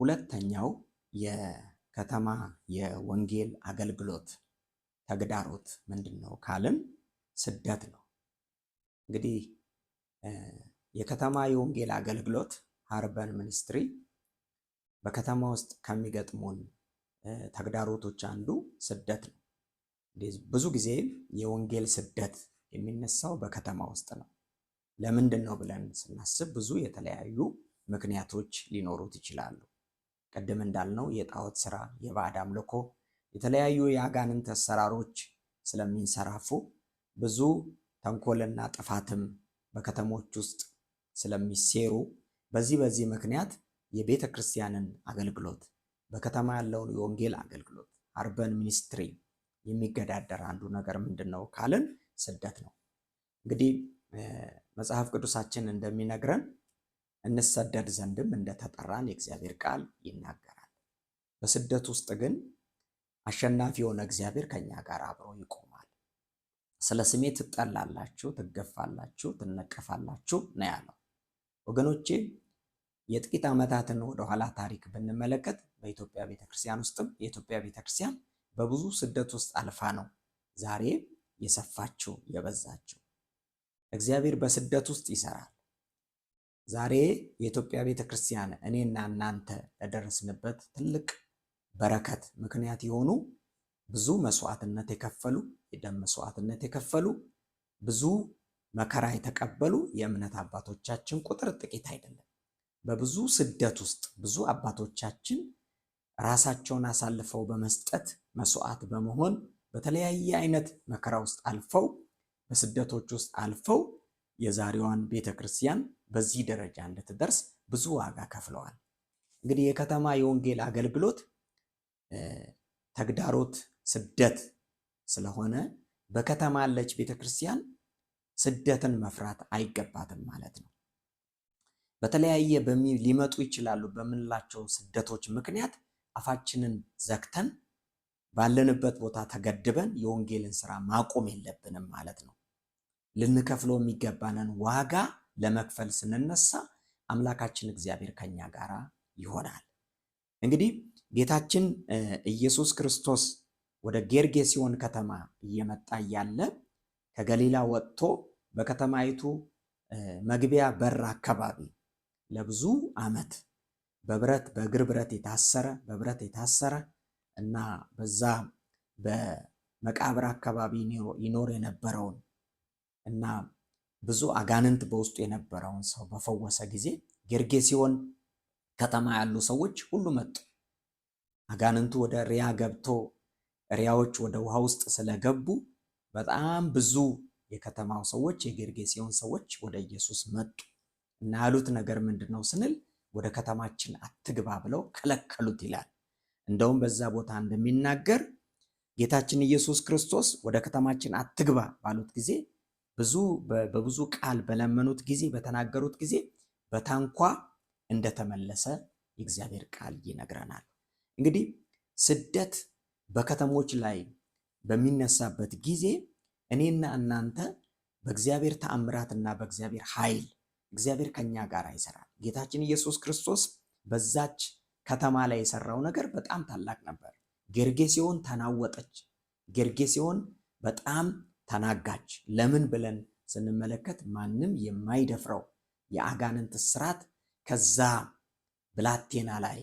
ሁለተኛው የከተማ የወንጌል አገልግሎት ተግዳሮት ምንድነው ካልን ስደት ነው። እንግዲህ የከተማ የወንጌል አገልግሎት አርበን ሚኒስትሪ በከተማ ውስጥ ከሚገጥሙን ተግዳሮቶች አንዱ ስደት ነው። ብዙ ጊዜ የወንጌል ስደት የሚነሳው በከተማ ውስጥ ነው። ለምንድን ነው ብለን ስናስብ ብዙ የተለያዩ ምክንያቶች ሊኖሩት ይችላሉ። ቀደም እንዳልነው የጣዖት ስራ፣ የባዕድ አምልኮ፣ የተለያዩ የአጋንንት አሰራሮች ስለሚንሰራፉ ብዙ ተንኮልና ጥፋትም በከተሞች ውስጥ ስለሚሴሩ በዚህ ምክንያት የቤተ ክርስቲያንን አገልግሎት በከተማ ያለውን የወንጌል አገልግሎት አርበን ሚኒስትሪ የሚገዳደር አንዱ ነገር ምንድነው ካልን ስደት ነው። እንግዲህ መጽሐፍ ቅዱሳችን እንደሚነግረን እንሰደድ ዘንድም እንደተጠራን የእግዚአብሔር ቃል ይናገራል። በስደት ውስጥ ግን አሸናፊ የሆነ እግዚአብሔር ከኛ ጋር አብሮ ይቆማል። ስለ ስሜ ትጠላላችሁ፣ ትገፋላችሁ፣ ትነቀፋላችሁ ነው ያለው። ወገኖቼ የጥቂት ዓመታትን ወደኋላ ታሪክ ብንመለከት በኢትዮጵያ ቤተክርስቲያን ውስጥም የኢትዮጵያ ቤተክርስቲያን በብዙ ስደት ውስጥ አልፋ ነው ዛሬ የሰፋችው የበዛችው። እግዚአብሔር በስደት ውስጥ ይሰራል። ዛሬ የኢትዮጵያ ቤተክርስቲያን እኔና እናንተ ለደረስንበት ትልቅ በረከት ምክንያት የሆኑ ብዙ መስዋዕትነት የከፈሉ የደም መስዋዕትነት የከፈሉ ብዙ መከራ የተቀበሉ የእምነት አባቶቻችን ቁጥር ጥቂት አይደለም። በብዙ ስደት ውስጥ ብዙ አባቶቻችን ራሳቸውን አሳልፈው በመስጠት መስዋዕት በመሆን በተለያየ አይነት መከራ ውስጥ አልፈው በስደቶች ውስጥ አልፈው የዛሬዋን ቤተክርስቲያን በዚህ ደረጃ እንድትደርስ ብዙ ዋጋ ከፍለዋል። እንግዲህ የከተማ የወንጌል አገልግሎት ተግዳሮት ስደት ስለሆነ በከተማ ያለች ቤተክርስቲያን ስደትን መፍራት አይገባትም ማለት ነው። በተለያየ ሊመጡ ይችላሉ በምንላቸው ስደቶች ምክንያት አፋችንን ዘግተን ባለንበት ቦታ ተገድበን የወንጌልን ስራ ማቆም የለብንም ማለት ነው። ልንከፍለው የሚገባንን ዋጋ ለመክፈል ስንነሳ አምላካችን እግዚአብሔር ከኛ ጋር ይሆናል። እንግዲህ ጌታችን ኢየሱስ ክርስቶስ ወደ ጌርጌሴኖን ከተማ እየመጣ እያለ ከገሊላ ወጥቶ በከተማይቱ መግቢያ በር አካባቢ ለብዙ ዓመት በእግር ብረት የታሰረ እና በዛ በመቃብር አካባቢ ይኖር የነበረውን እና ብዙ አጋንንት በውስጡ የነበረውን ሰው በፈወሰ ጊዜ ጌርጌሴኖን ከተማ ያሉ ሰዎች ሁሉ መጡ። አጋንንቱ ወደ ሪያ ገብቶ ሪያዎች ወደ ውሃ ውስጥ ስለገቡ በጣም ብዙ የከተማው ሰዎች የጌርጌሴኖን ሰዎች ወደ ኢየሱስ መጡ እና ያሉት ነገር ምንድነው ስንል ወደ ከተማችን አትግባ ብለው ከለከሉት ይላል። እንደውም በዛ ቦታ እንደሚናገር ጌታችን ኢየሱስ ክርስቶስ ወደ ከተማችን አትግባ ባሉት ጊዜ በብዙ ቃል በለመኑት ጊዜ በተናገሩት ጊዜ በታንኳ እንደተመለሰ የእግዚአብሔር ቃል ይነግረናል። እንግዲህ ስደት በከተሞች ላይ በሚነሳበት ጊዜ እኔና እናንተ በእግዚአብሔር ተአምራትና በእግዚአብሔር ኃይል እግዚአብሔር ከኛ ጋር ይሰራል። ጌታችን ኢየሱስ ክርስቶስ በዛች ከተማ ላይ የሰራው ነገር በጣም ታላቅ ነበር። ጌርጌሴኖን ተናወጠች። ጌርጌሴኖን በጣም ተናጋች። ለምን ብለን ስንመለከት ማንም የማይደፍረው የአጋንንት እስራት ከዛ ብላቴና ላይ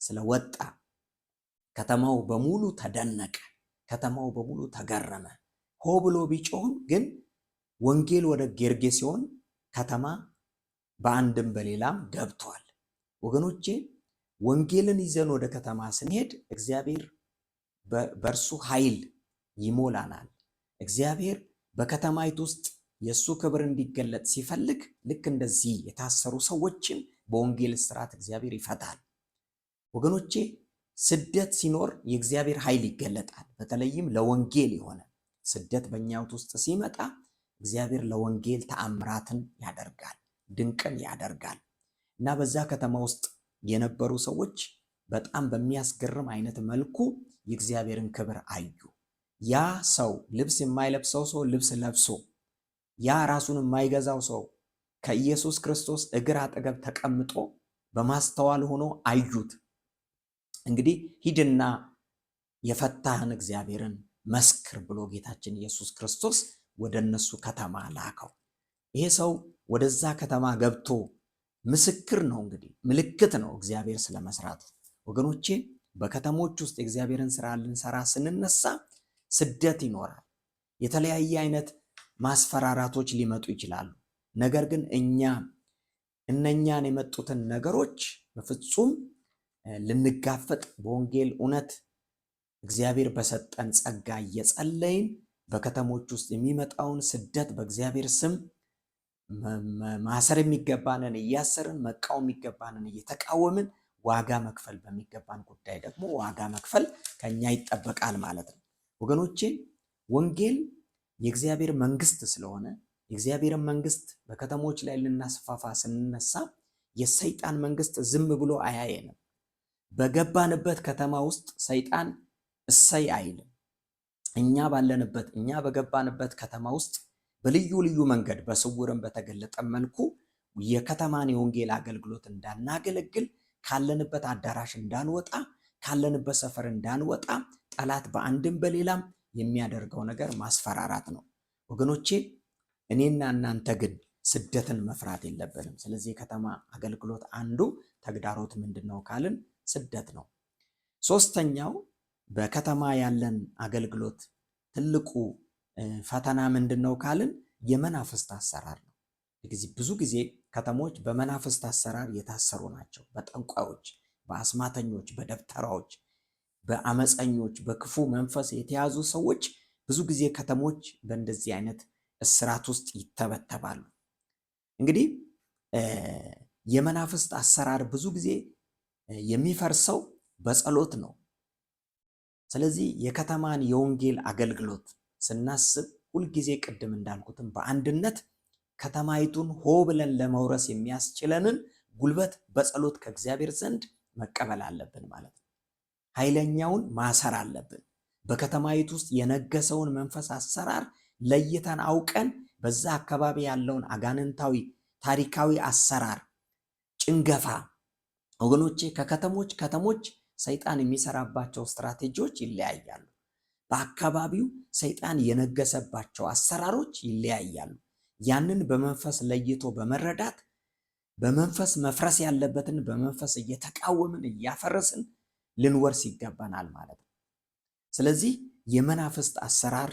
ስለወጣ ከተማው በሙሉ ተደነቀ። ከተማው በሙሉ ተገረመ። ሆ ብሎ ቢጮህም ግን ወንጌል ወደ ጌርጌሴኖን ከተማ በአንድም በሌላም ገብቷል። ወገኖቼ ወንጌልን ይዘን ወደ ከተማ ስንሄድ እግዚአብሔር በእርሱ ኃይል ይሞላናል። እግዚአብሔር በከተማይቱ ውስጥ የእሱ ክብር እንዲገለጥ ሲፈልግ ልክ እንደዚህ የታሰሩ ሰዎችን በወንጌል እስራት እግዚአብሔር ይፈታል። ወገኖቼ ስደት ሲኖር የእግዚአብሔር ኃይል ይገለጣል። በተለይም ለወንጌል የሆነ ስደት በእኛ ሕይወት ውስጥ ሲመጣ እግዚአብሔር ለወንጌል ተአምራትን ያደርጋል፣ ድንቅን ያደርጋል እና በዛ ከተማ ውስጥ የነበሩ ሰዎች በጣም በሚያስገርም አይነት መልኩ የእግዚአብሔርን ክብር አዩ። ያ ሰው ልብስ የማይለብሰው ሰው ልብስ ለብሶ፣ ያ ራሱን የማይገዛው ሰው ከኢየሱስ ክርስቶስ እግር አጠገብ ተቀምጦ በማስተዋል ሆኖ አዩት። እንግዲህ ሂድና የፈታህን እግዚአብሔርን መስክር ብሎ ጌታችን ኢየሱስ ክርስቶስ ወደ እነሱ ከተማ ላከው። ይሄ ሰው ወደዛ ከተማ ገብቶ ምስክር ነው፣ እንግዲህ ምልክት ነው እግዚአብሔር ስለመስራቱ። ወገኖቼ በከተሞች ውስጥ የእግዚአብሔርን ስራ ልንሰራ ስንነሳ ስደት ይኖራል። የተለያየ አይነት ማስፈራራቶች ሊመጡ ይችላሉ። ነገር ግን እኛ እነኛን የመጡትን ነገሮች በፍጹም ልንጋፈጥ በወንጌል እውነት እግዚአብሔር በሰጠን ጸጋ እየጸለይን በከተሞች ውስጥ የሚመጣውን ስደት በእግዚአብሔር ስም ማሰር የሚገባንን እያሰርን፣ መቃወም የሚገባንን እየተቃወምን፣ ዋጋ መክፈል በሚገባን ጉዳይ ደግሞ ዋጋ መክፈል ከኛ ይጠበቃል ማለት ነው። ወገኖቼ ወንጌል የእግዚአብሔር መንግስት ስለሆነ የእግዚአብሔርን መንግስት በከተሞች ላይ ልናስፋፋ ስንነሳ የሰይጣን መንግስት ዝም ብሎ አያየንም። በገባንበት ከተማ ውስጥ ሰይጣን እሰይ አይልም። እኛ በገባንበት ከተማ ውስጥ በልዩ ልዩ መንገድ በስውርም በተገለጠ መልኩ የከተማን የወንጌል አገልግሎት እንዳናገለግል፣ ካለንበት አዳራሽ እንዳንወጣ፣ ካለንበት ሰፈር እንዳንወጣ ጠላት በአንድም በሌላም የሚያደርገው ነገር ማስፈራራት ነው። ወገኖቼ እኔና እናንተ ግን ስደትን መፍራት የለብንም። ስለዚህ የከተማ አገልግሎት አንዱ ተግዳሮት ምንድን ነው ካልን ስደት ነው። ሶስተኛው በከተማ ያለን አገልግሎት ትልቁ ፈተና ምንድን ነው ካልን የመናፍስት አሰራር ነው። ብዙ ጊዜ ከተሞች በመናፍስት አሰራር የታሰሩ ናቸው። በጠንቋዮች፣ በአስማተኞች፣ በደብተራዎች፣ በአመፀኞች፣ በክፉ መንፈስ የተያዙ ሰዎች ብዙ ጊዜ ከተሞች በእንደዚህ አይነት እስራት ውስጥ ይተበተባሉ። እንግዲህ የመናፍስት አሰራር ብዙ ጊዜ የሚፈርሰው በጸሎት ነው። ስለዚህ የከተማን የወንጌል አገልግሎት ስናስብ ሁልጊዜ ቅድም እንዳልኩትም በአንድነት ከተማይቱን ሆ ብለን ለመውረስ የሚያስችለንን ጉልበት በጸሎት ከእግዚአብሔር ዘንድ መቀበል አለብን ማለት ነው። ኃይለኛውን ማሰር አለብን። በከተማይቱ ውስጥ የነገሰውን መንፈስ አሰራር ለይተን አውቀን በዛ አካባቢ ያለውን አጋንንታዊ ታሪካዊ አሰራር፣ ጭንገፋ ወገኖቼ ከተሞች ሰይጣን የሚሰራባቸው ስትራቴጂዎች ይለያያሉ። በአካባቢው ሰይጣን የነገሰባቸው አሰራሮች ይለያያሉ። ያንን በመንፈስ ለይቶ በመረዳት በመንፈስ መፍረስ ያለበትን በመንፈስ እየተቃወምን እያፈረስን ልንወርስ ይገባናል ማለት ነው። ስለዚህ የመናፍስት አሰራር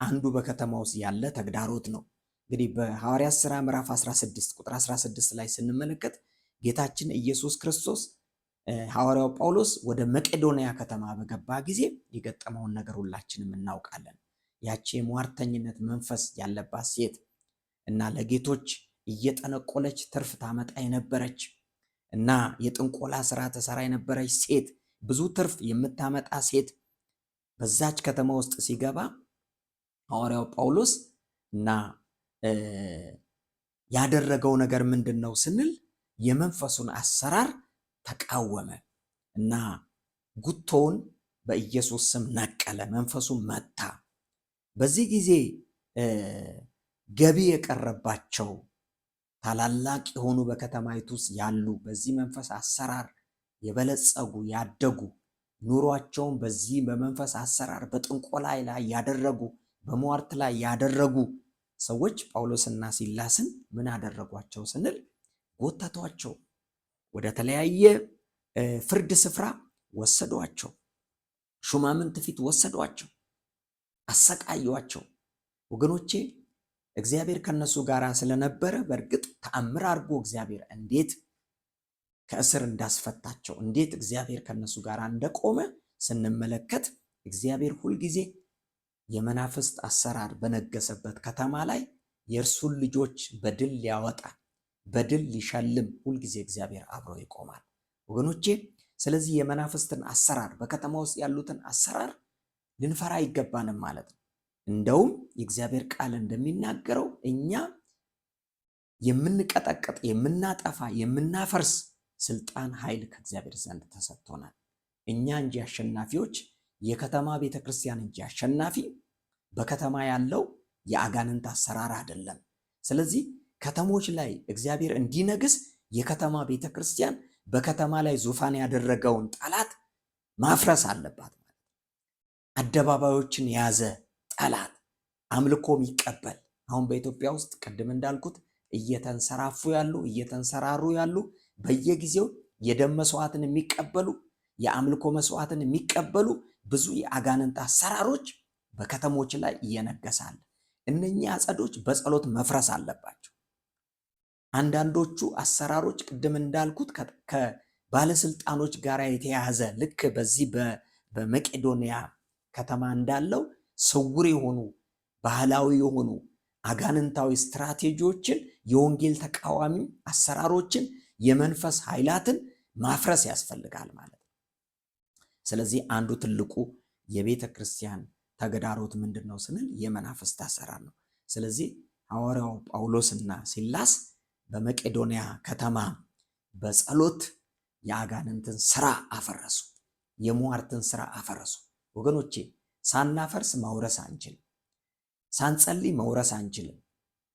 አንዱ በከተማ ውስጥ ያለ ተግዳሮት ነው። እንግዲህ በሐዋርያት ሥራ ምዕራፍ 16 ቁጥር 16 ላይ ስንመለከት ጌታችን ኢየሱስ ክርስቶስ ሐዋርያው ጳውሎስ ወደ መቄዶንያ ከተማ በገባ ጊዜ የገጠመውን ነገር ሁላችንም እናውቃለን። ያቺ የሟርተኝነት መንፈስ ያለባት ሴት እና ለጌቶች እየጠነቆለች ትርፍ ታመጣ የነበረች እና የጥንቆላ ስራ ተሰራ የነበረች ሴት፣ ብዙ ትርፍ የምታመጣ ሴት በዛች ከተማ ውስጥ ሲገባ ሐዋርያው ጳውሎስ እና ያደረገው ነገር ምንድን ነው ስንል የመንፈሱን አሰራር ተቃወመ እና ጉቶውን በኢየሱስ ስም ነቀለ፣ መንፈሱን መታ። በዚህ ጊዜ ገቢ የቀረባቸው ታላላቅ የሆኑ በከተማይቱ ውስጥ ያሉ በዚህ መንፈስ አሰራር የበለጸጉ ያደጉ ኑሯቸውን በዚህ በመንፈስ አሰራር በጥንቆላ ላይ ያደረጉ በሟርት ላይ ያደረጉ ሰዎች ጳውሎስና ሲላስን ምን አደረጓቸው ስንል ጎተቷቸው፣ ወደ ተለያየ ፍርድ ስፍራ ወሰዷቸው፣ ሹማምንት ፊት ወሰዷቸው፣ አሰቃዩአቸው። ወገኖቼ እግዚአብሔር ከነሱ ጋር ስለነበረ በእርግጥ ተአምር አድርጎ እግዚአብሔር እንዴት ከእስር እንዳስፈታቸው እንዴት እግዚአብሔር ከነሱ ጋር እንደቆመ ስንመለከት እግዚአብሔር ሁልጊዜ የመናፍስት አሰራር በነገሰበት ከተማ ላይ የእርሱን ልጆች በድል ሊያወጣ በድል ሊሸልም ሁልጊዜ እግዚአብሔር አብሮ ይቆማል ወገኖቼ። ስለዚህ የመናፍስትን አሰራር በከተማ ውስጥ ያሉትን አሰራር ልንፈራ አይገባንም ማለት ነው። እንደውም የእግዚአብሔር ቃል እንደሚናገረው እኛ የምንቀጠቅጥ፣ የምናጠፋ፣ የምናፈርስ ስልጣን ኃይል ከእግዚአብሔር ዘንድ ተሰጥቶናል። እኛ እንጂ አሸናፊዎች፣ የከተማ ቤተክርስቲያን እንጂ አሸናፊ በከተማ ያለው የአጋንንት አሰራር አይደለም። ስለዚህ ከተሞች ላይ እግዚአብሔር እንዲነግስ የከተማ ቤተክርስቲያን በከተማ ላይ ዙፋን ያደረገውን ጠላት ማፍረስ አለባት ማለት። አደባባዮችን የያዘ ጠላት አምልኮ የሚቀበል አሁን በኢትዮጵያ ውስጥ ቅድም እንዳልኩት እየተንሰራሩ ያሉ በየጊዜው የደም መስዋዕትን የሚቀበሉ የአምልኮ መስዋዕትን የሚቀበሉ ብዙ የአጋንንት አሰራሮች በከተሞች ላይ እየነገሳል። እነኚህ አጸዶች በጸሎት መፍረስ አለባቸው። አንዳንዶቹ አሰራሮች ቅድም እንዳልኩት ከባለስልጣኖች ጋር የተያያዘ ልክ በዚህ በመቄዶንያ ከተማ እንዳለው ስውር የሆኑ ባህላዊ የሆኑ አጋንንታዊ ስትራቴጂዎችን፣ የወንጌል ተቃዋሚ አሰራሮችን፣ የመንፈስ ኃይላትን ማፍረስ ያስፈልጋል ማለት ነው። ስለዚህ አንዱ ትልቁ የቤተ ክርስቲያን ተግዳሮት ምንድን ነው ስንል የመናፍስት አሰራር ነው። ስለዚህ ሐዋርያው ጳውሎስና ሲላስ በመቄዶንያ ከተማ በጸሎት የአጋንንትን ስራ አፈረሱ፣ የሟርትን ስራ አፈረሱ። ወገኖቼ ሳናፈርስ መውረስ አንችልም፣ ሳንጸልይ መውረስ አንችልም።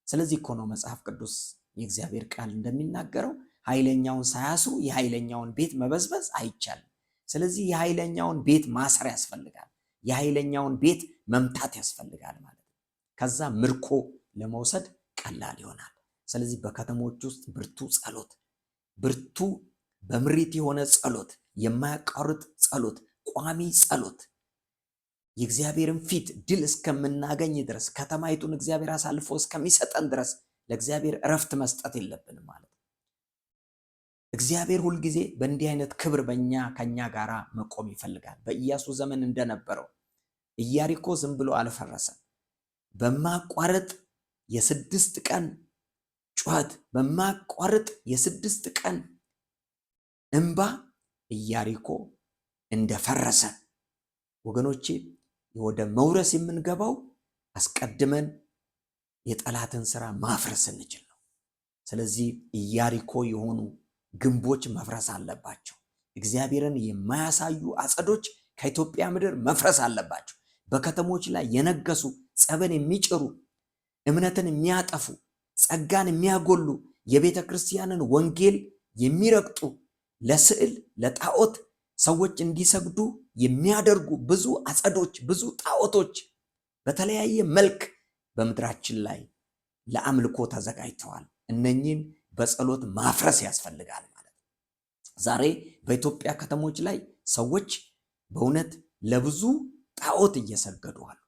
ስለዚህ እኮ ነው መጽሐፍ ቅዱስ የእግዚአብሔር ቃል እንደሚናገረው ኃይለኛውን ሳያስሩ የኃይለኛውን ቤት መበዝበዝ አይቻልም። ስለዚህ የኃይለኛውን ቤት ማሰር ያስፈልጋል፣ የኃይለኛውን ቤት መምታት ያስፈልጋል ማለት ነው። ከዛ ምርኮ ለመውሰድ ቀላል ይሆናል። ስለዚህ በከተሞች ውስጥ ብርቱ ጸሎት፣ ብርቱ በምሪት የሆነ ጸሎት፣ የማያቋርጥ ጸሎት፣ ቋሚ ጸሎት የእግዚአብሔርን ፊት ድል እስከምናገኝ ድረስ ከተማይቱን እግዚአብሔር አሳልፎ እስከሚሰጠን ድረስ ለእግዚአብሔር እረፍት መስጠት የለብንም ማለት ነው። እግዚአብሔር ሁልጊዜ በእንዲህ አይነት ክብር ከኛ ጋራ መቆም ይፈልጋል። በኢያሱ ዘመን እንደነበረው ኢያሪኮ ዝም ብሎ አልፈረሰም። በማቋረጥ የ6 ቀን ጩኸት፣ በማቋረጥ የ6 ቀን እንባ ኢያሪኮ እንደፈረሰ ወገኖቼ ወደ መውረስ የምንገባው አስቀድመን የጠላትን ስራ ማፍረስ እንችል ነው። ስለዚህ ኢያሪኮ የሆኑ ግንቦች መፍረስ አለባቸው። እግዚአብሔርን የማያሳዩ አጸዶች ከኢትዮጵያ ምድር መፍረስ አለባቸው። በከተሞች ላይ የነገሱ ጸበን የሚጭሩ እምነትን የሚያጠፉ ጸጋን የሚያጎሉ የቤተ ክርስቲያንን ወንጌል የሚረግጡ ለስዕል ለጣዖት ሰዎች እንዲሰግዱ የሚያደርጉ ብዙ አጸዶች ብዙ ጣዖቶች በተለያየ መልክ በምድራችን ላይ ለአምልኮ ተዘጋጅተዋል። እነኚህን በጸሎት ማፍረስ ያስፈልጋል ማለት ነው። ዛሬ በኢትዮጵያ ከተሞች ላይ ሰዎች በእውነት ለብዙ ጣዖት እየሰገዱ አሉ።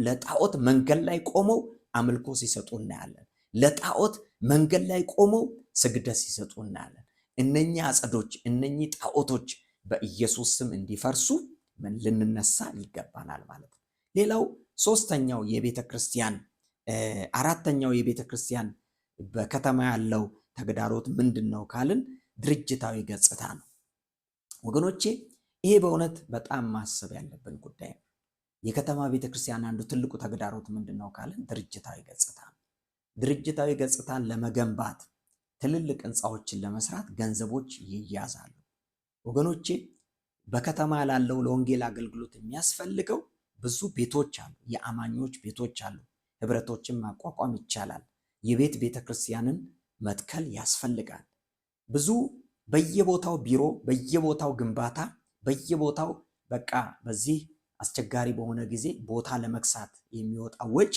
ለጣዖት መንገድ ላይ ቆመው አምልኮ ሲሰጡ እናያለን። ለጣዖት መንገድ ላይ ቆመው ስግደት ሲሰጡ እናያለን። እነኚህ አጸዶች እነኚህ ጣዖቶች በኢየሱስ ስም እንዲፈርሱ ልንነሳ ይገባናል ማለት ነው። ሌላው ሶስተኛው የቤተ ክርስቲያን አራተኛው የቤተ ክርስቲያን በከተማ ያለው ተግዳሮት ምንድን ነው ካልን ድርጅታዊ ገጽታ ነው። ወገኖቼ ይሄ በእውነት በጣም ማሰብ ያለብን ጉዳይ ነው። የከተማ ቤተ ክርስቲያን አንዱ ትልቁ ተግዳሮት ምንድን ነው ካልን ድርጅታዊ ገጽታ ነው። ድርጅታዊ ገጽታን ለመገንባት ትልልቅ ህንፃዎችን ለመስራት ገንዘቦች ይያዛሉ። ወገኖቼ በከተማ ላለው ለወንጌል አገልግሎት የሚያስፈልገው ብዙ ቤቶች አሉ፣ የአማኞች ቤቶች አሉ። ህብረቶችን ማቋቋም ይቻላል። የቤተ ክርስቲያንን መትከል ያስፈልጋል። ብዙ በየቦታው ቢሮ፣ በየቦታው ግንባታ፣ በየቦታው በቃ በዚህ አስቸጋሪ በሆነ ጊዜ ቦታ ለመክሳት የሚወጣ ወጪ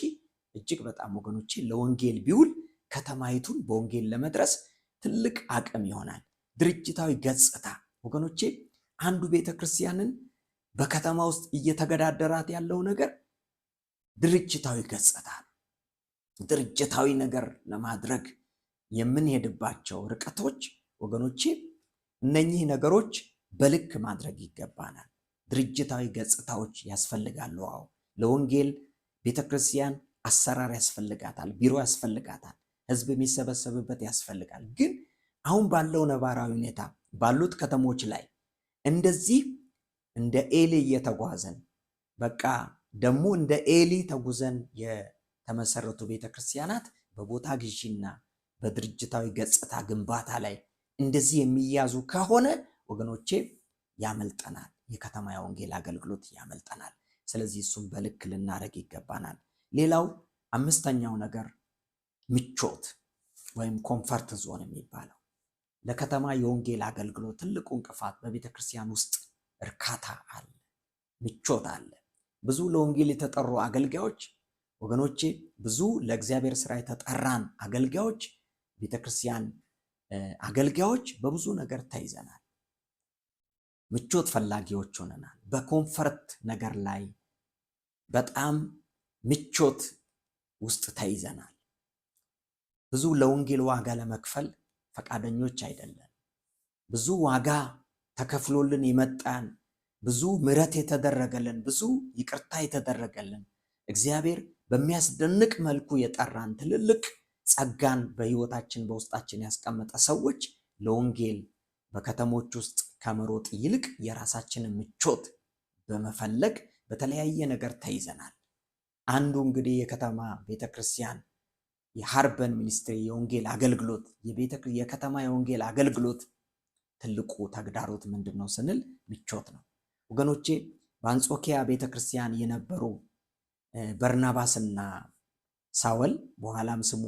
እጅግ በጣም ወገኖቼ ለወንጌል ቢውል ከተማይቱን በወንጌል ለመድረስ ትልቅ አቅም ይሆናል። ድርጅታዊ ገጽታ ወገኖቼ አንዱ ቤተ ክርስቲያንን በከተማ ውስጥ እየተገዳደራት ያለው ነገር ድርጅታዊ ገጽታ ነው። ድርጅታዊ ነገር ለማድረግ የምንሄድባቸው ርቀቶች ወገኖቼ እነኚህ ነገሮች በልክ ማድረግ ይገባናል። ድርጅታዊ ገጽታዎች ያስፈልጋሉ። አዎ ለወንጌል ቤተ ክርስቲያን አሰራር ያስፈልጋታል፣ ቢሮ ያስፈልጋታል፣ ህዝብ የሚሰበሰብበት ያስፈልጋል። ግን አሁን ባለው ነባራዊ ሁኔታ ባሉት ከተሞች ላይ እንደዚህ እንደ ኤሊ እየተጓዘን በቃ ደግሞ እንደ ኤሊ ተጉዘን የተመሰረቱ ቤተክርስቲያናት በቦታ ግዢና በድርጅታዊ ገጽታ ግንባታ ላይ እንደዚህ የሚያዙ ከሆነ ወገኖቼ ያመልጠናል፣ የከተማ የወንጌል አገልግሎት ያመልጠናል። ስለዚህ እሱም በልክ ልናደርግ ይገባናል። ሌላው አምስተኛው ነገር ምቾት ወይም ኮምፈርት ዞን የሚባለው ለከተማ የወንጌል አገልግሎት ትልቁ እንቅፋት በቤተ ክርስቲያን ውስጥ እርካታ አለ፣ ምቾት አለ። ብዙ ለወንጌል የተጠሩ አገልጋዮች ወገኖቼ፣ ብዙ ለእግዚአብሔር ስራ የተጠራን አገልጋዮች፣ ቤተክርስቲያን አገልጋዮች በብዙ ነገር ተይዘናል። ምቾት ፈላጊዎች ሆነናል። በኮንፈርት ነገር ላይ በጣም ምቾት ውስጥ ተይዘናል። ብዙ ለወንጌል ዋጋ ለመክፈል ፈቃደኞች አይደለን። ብዙ ዋጋ ተከፍሎልን የመጣን፣ ብዙ ምሕረት የተደረገልን፣ ብዙ ይቅርታ የተደረገልን፣ እግዚአብሔር በሚያስደንቅ መልኩ የጠራን፣ ትልልቅ ጸጋን በሕይወታችን በውስጣችን ያስቀመጠ ሰዎች ለወንጌል በከተሞች ውስጥ ከመሮጥ ይልቅ የራሳችንን ምቾት በመፈለግ በተለያየ ነገር ተይዘናል። አንዱ እንግዲህ የከተማ ቤተክርስቲያን የሃርበን ሚኒስትሪ የወንጌል አገልግሎት የከተማ የወንጌል አገልግሎት ትልቁ ተግዳሮት ምንድን ነው ስንል ምቾት ነው። ወገኖቼ በአንጾኪያ ቤተክርስቲያን የነበሩ በርናባስና ሳውል በኋላም ስሙ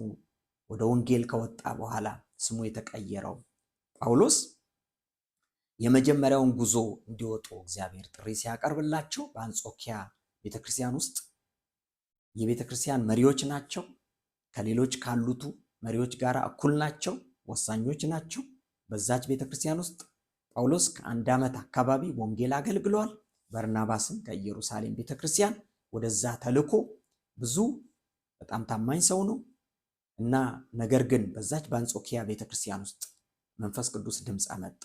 ወደ ወንጌል ከወጣ በኋላ ስሙ የተቀየረው ጳውሎስ የመጀመሪያውን ጉዞ እንዲወጡ እግዚአብሔር ጥሪ ሲያቀርብላቸው በአንጾኪያ ቤተክርስቲያን ውስጥ የቤተክርስቲያን መሪዎች ናቸው። ከሌሎች ካሉቱ መሪዎች ጋር እኩል ናቸው፣ ወሳኞች ናቸው። በዛች ቤተክርስቲያን ውስጥ ጳውሎስ ከ1 ዓመት አካባቢ ወንጌል አገልግሏል። በርናባስም ከኢየሩሳሌም ቤተክርስቲያን ወደዛ ተልኮ ብዙ በጣም ታማኝ ሰው ነው እና ነገር ግን በዛች በአንጾኪያ ቤተክርስቲያን ውስጥ መንፈስ ቅዱስ ድምፅ አመጣ።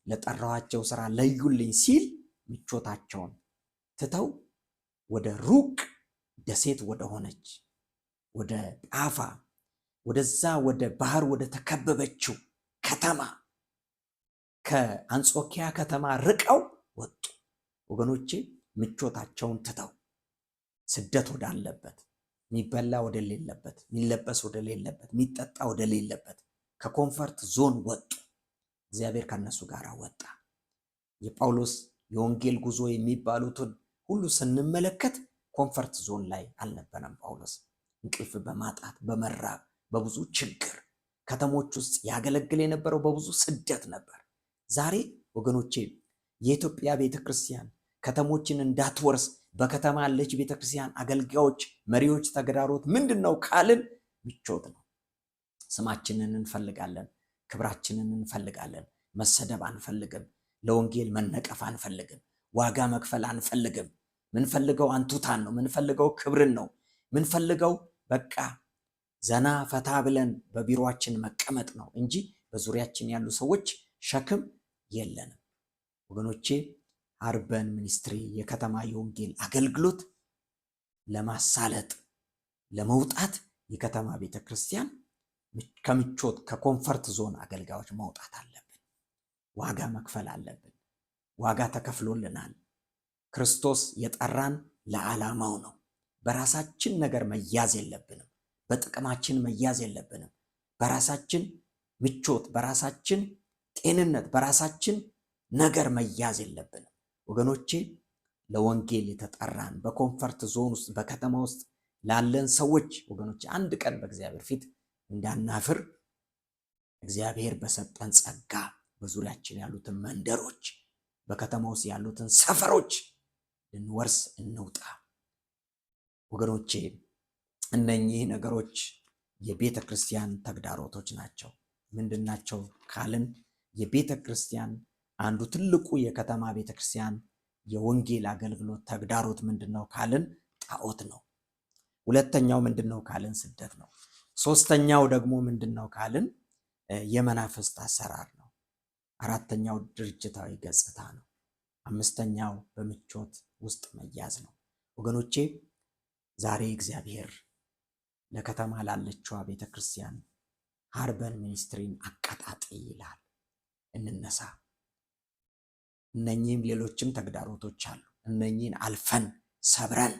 ለጠራኋቸው ስራ ለዩልኝ ሲል ምቾታቸውን ትተው ወደ ሩቅ ደሴት ወደ ሆነች ወደ ጳፋ ወደዛ ወደ ባህር ወደ ተከበበችው ከተማ ከአንጾኪያ ከተማ ርቀው ወጡ። ወገኖቼ ምቾታቸውን ትተው ስደት ወዳለበት፣ የሚበላ ወደሌለበት፣ የሚለበስ ወደሌለበት፣ የሚጠጣ ወደሌለበት ከኮንፈርት ዞን ወጡ። እግዚአብሔር ከነሱ ጋር ወጣ። የጳውሎስ የወንጌል ጉዞ የሚባሉትን ሁሉ ስንመለከት ኮንፈርት ዞን ላይ አልነበረም። ጳውሎስ እንቅልፍ በማጣት በመራብ በብዙ ችግር ከተሞች ውስጥ ያገለግል የነበረው በብዙ ስደት ነበር። ዛሬ ወገኖቼ የኢትዮጵያ ቤተክርስቲያን ከተሞችን እንዳትወርስ በከተማ ያለች ቤተክርስቲያን አገልጋዮች፣ መሪዎች ተግዳሮት ምንድን ነው ካልን ምቾት ነው። ስማችንን እንፈልጋለን፣ ክብራችንን እንፈልጋለን። መሰደብ አንፈልግም። ለወንጌል መነቀፍ አንፈልግም። ዋጋ መክፈል አንፈልግም። ምንፈልገው አንቱታን ነው። ምንፈልገው ክብርን ነው። ምንፈልገው በቃ ዘና ፈታ ብለን በቢሮአችን መቀመጥ ነው እንጂ በዙሪያችን ያሉ ሰዎች ሸክም የለንም። ወገኖቼ ሃርበን ሚኒስትሪ የከተማ የወንጌል አገልግሎት ለማሳለጥ ለመውጣት የከተማ ቤተክርስቲያን ከምቾት ከኮንፈርት ዞን አገልጋዮች መውጣት አለብን። ዋጋ መክፈል አለብን። ዋጋ ተከፍሎልናል። ክርስቶስ የጠራን ለዓላማው ነው። በራሳችን ነገር መያዝ የለብንም። በጥቅማችን መያዝ የለብንም። በራሳችን ምቾት፣ በራሳችን ጤንነት፣ በራሳችን ነገር መያዝ የለብንም። ወገኖቼ ለወንጌል የተጠራን በኮንፈርት ዞን ውስጥ በከተማ ውስጥ ላለን ሰዎች ወገኖቼ አንድ ቀን በእግዚአብሔር ፊት እንዳናፍር እግዚአብሔር በሰጠን ጸጋ በዙሪያችን ያሉትን መንደሮች፣ በከተማ ውስጥ ያሉትን ሰፈሮች ልንወርስ እንውጣ። ወገኖቼ እነኚህ ነገሮች የቤተ ክርስቲያን ተግዳሮቶች ናቸው። ምንድናቸው ካልን የቤተ ክርስቲያን አንዱ ትልቁ የከተማ ቤተ ክርስቲያን የወንጌል አገልግሎት ተግዳሮት ምንድነው ካልን ጣዖት ነው። ሁለተኛው ምንድነው ካልን ስደት ነው። ሶስተኛው ደግሞ ምንድነው ካልን የመናፍስት አሰራር ነው። አራተኛው ድርጅታዊ ገጽታ ነው። አምስተኛው በምቾት ውስጥ መያዝ ነው። ወገኖቼ ዛሬ እግዚአብሔር ለከተማ ላለችዋ ቤተክርስቲያን ሃርበን ሚኒስትሪን አቀጣጥ ይላል። እንነሳ። እነኚህም ሌሎችም ተግዳሮቶች አሉ። እነኚህን አልፈን ሰብረን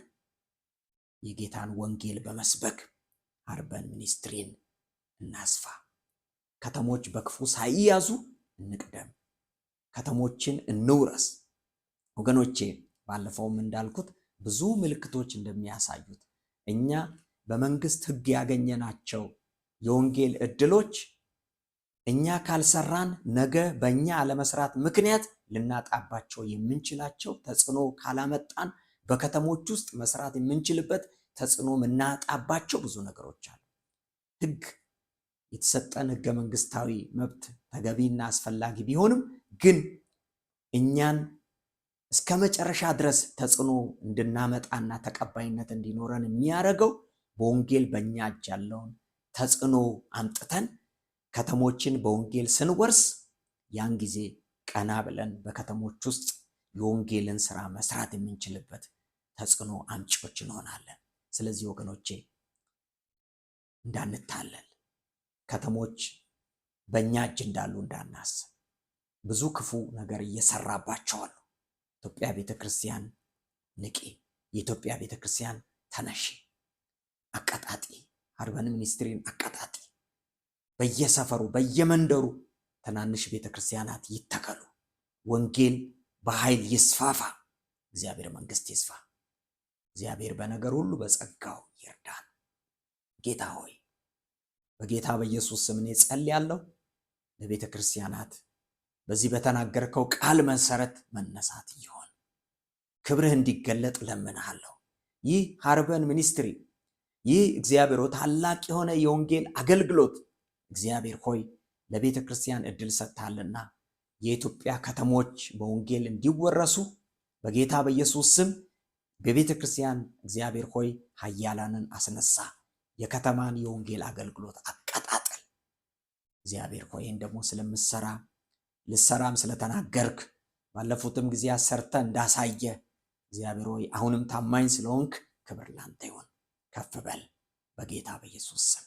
የጌታን ወንጌል በመስበክ ሃርበን ሚኒስትሪን እናስፋ። ከተሞች በክፉ ሳይያዙ እንቅደም። ከተሞችን እንውረስ። ወገኖቼ ባለፈውም እንዳልኩት ብዙ ምልክቶች እንደሚያሳዩት እኛ በመንግስት ሕግ ያገኘናቸው የወንጌል ዕድሎች እኛ ካልሰራን ነገ በእኛ አለመስራት ምክንያት ልናጣባቸው የምንችላቸው ተጽዕኖ ካላመጣን በከተሞች ውስጥ መስራት የምንችልበት ተጽዕኖ የምናጣባቸው ብዙ ነገሮች አሉ። ህግ የተሰጠን ህገ መንግስታዊ መብት ተገቢና አስፈላጊ ቢሆንም ግን እኛን እስከ መጨረሻ ድረስ ተጽዕኖ እንድናመጣና ተቀባይነት እንዲኖረን የሚያደርገው በወንጌል በእኛ እጅ ያለውን ተጽዕኖ አምጥተን ከተሞችን በወንጌል ስንወርስ ያን ጊዜ ቀና ብለን በከተሞች ውስጥ የወንጌልን ስራ መስራት የምንችልበት ተጽዕኖ አምጪዎች እንሆናለን። ስለዚህ ወገኖቼ እንዳንታለል፣ ከተሞች በእኛ እጅ እንዳሉ እንዳናስብ። ብዙ ክፉ ነገር እየሰራባቸው አሉ። ኢትዮጵያ ቤተክርስቲያን ንቂ፣ የኢትዮጵያ ቤተክርስቲያን ተነሺ፣ አቀጣጢ፣ አርበን ሚኒስትሪን አቀጣጢ። በየሰፈሩ በየመንደሩ ትናንሽ ቤተክርስቲያናት ይተከሉ። ወንጌል በኃይል ይስፋፋ። እግዚአብሔር መንግስት ይስፋ። እግዚአብሔር በነገር ሁሉ በጸጋው ይርዳን። ጌታ ሆይ በጌታ በኢየሱስ ስም እኔ ጸልያለሁ ለቤተ ክርስቲያናት በዚህ በተናገርከው ቃል መሰረት መነሳት ይሆን፣ ክብርህ እንዲገለጥ ለምንሃለሁ። ይህ ሃርበን ሚኒስትሪ፣ ይህ እግዚአብሔር ታላቅ የሆነ የወንጌል አገልግሎት እግዚአብሔር ሆይ ለቤተ ክርስቲያን እድል ሰጥታልና የኢትዮጵያ ከተሞች በወንጌል እንዲወረሱ በጌታ በኢየሱስ ስም በቤተ ክርስቲያን እግዚአብሔር ሆይ ኃያላንን አስነሳ። የከተማን የወንጌል አገልግሎት አቀጣጠል። እግዚአብሔር ሆይ ደግሞ ስለምሰራ ልሰራም ስለተናገርክ ባለፉትም ጊዜ ሰርተ እንዳሳየ እግዚአብሔር ሆይ አሁንም ታማኝ ስለሆንክ ክብር ላንተ ይሁን። ከፍ በል በጌታ በኢየሱስ ስም።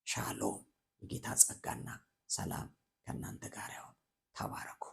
ሻሎም። የጌታ ጸጋና ሰላም ከእናንተ ጋር ይሁን። ተባረኩ።